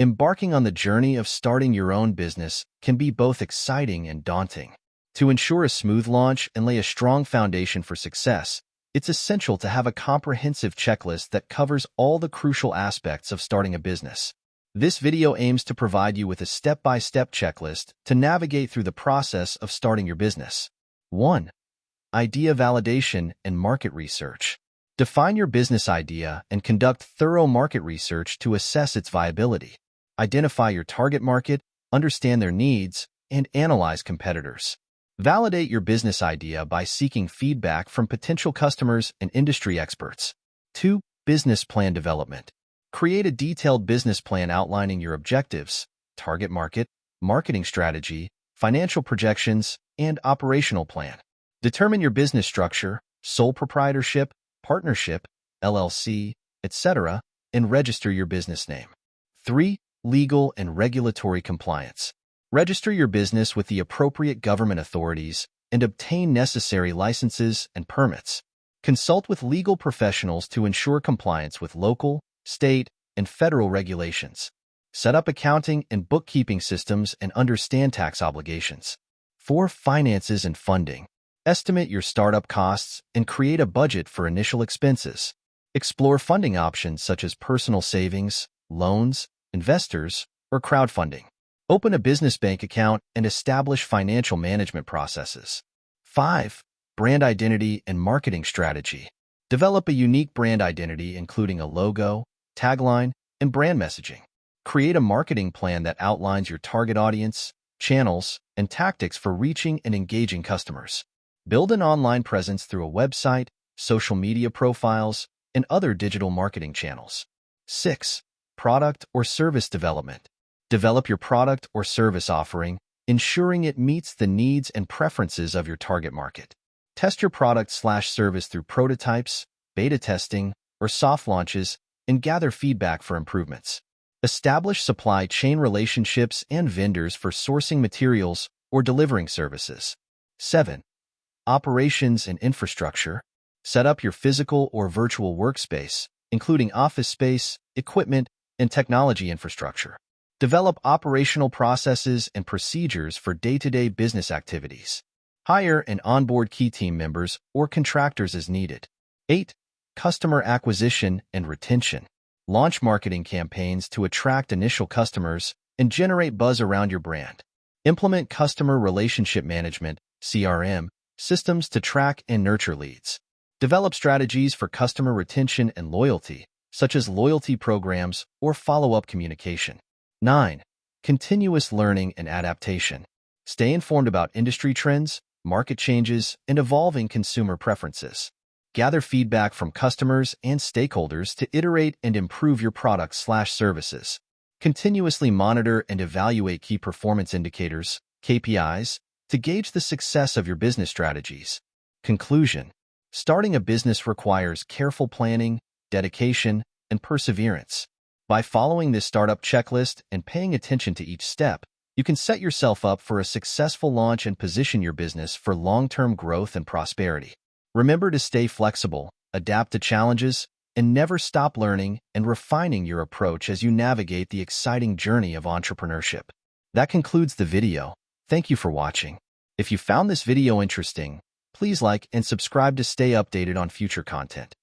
Embarking on the journey of starting your own business can be both exciting and daunting. To ensure a smooth launch and lay a strong foundation for success, it's essential to have a comprehensive checklist that covers all the crucial aspects of starting a business. This video aims to provide you with a step-by-step checklist to navigate through the process of starting your business. 1. Idea validation and market research. Define your business idea and conduct thorough market research to assess its viability. Identify your target market, understand their needs, and analyze competitors. Validate your business idea by seeking feedback from potential customers and industry experts. 2. Business plan development. Create a detailed business plan outlining your objectives, target market, marketing strategy, financial projections, and operational plan. Determine your business structure, sole proprietorship, partnership, LLC, etc., and register your business name. 3. Legal and regulatory compliance. Register your business with the appropriate government authorities and obtain necessary licenses and permits. Consult with legal professionals to ensure compliance with local, state, and federal regulations. Set up accounting and bookkeeping systems and understand tax obligations. 4. Finances and funding. Estimate your startup costs and create a budget for initial expenses. Explore funding options such as personal savings, loans, investors, or crowdfunding. Open a business bank account and establish financial management processes. 5. Brand identity and marketing strategy. Develop a unique brand identity including a logo, tagline, and brand messaging. Create a marketing plan that outlines your target audience, channels, and tactics for reaching and engaging customers. Build an online presence through a website, social media profiles, and other digital marketing channels. 6. Product or service development. Develop your product or service offering, ensuring it meets the needs and preferences of your target market. Test your product/service through prototypes, beta testing, or soft launches, and gather feedback for improvements. Establish supply chain relationships and vendors for sourcing materials or delivering services. 7. Operations and infrastructure. Set up your physical or virtual workspace, including office space, equipment, and technology infrastructure. Develop operational processes and procedures for day-to-day business activities. Hire and onboard key team members or contractors as needed. 8. Customer acquisition and retention. Launch marketing campaigns to attract initial customers and generate buzz around your brand. Implement customer relationship management, CRM, systems to track and nurture leads. Develop strategies for customer retention and loyalty, such as loyalty programs or follow-up communication. 9. Continuous learning and adaptation. Stay informed about industry trends, market changes, and evolving consumer preferences. Gather feedback from customers and stakeholders to iterate and improve your products/services. Continuously monitor and evaluate key performance indicators, KPIs, to gauge the success of your business strategies. Conclusion. Starting a business requires careful planning, dedication, and perseverance. By following this startup checklist and paying attention to each step, you can set yourself up for a successful launch and position your business for long-term growth and prosperity. Remember to stay flexible, adapt to challenges, and never stop learning and refining your approach as you navigate the exciting journey of entrepreneurship. That concludes the video. Thank you for watching. If you found this video interesting, please like and subscribe to stay updated on future content.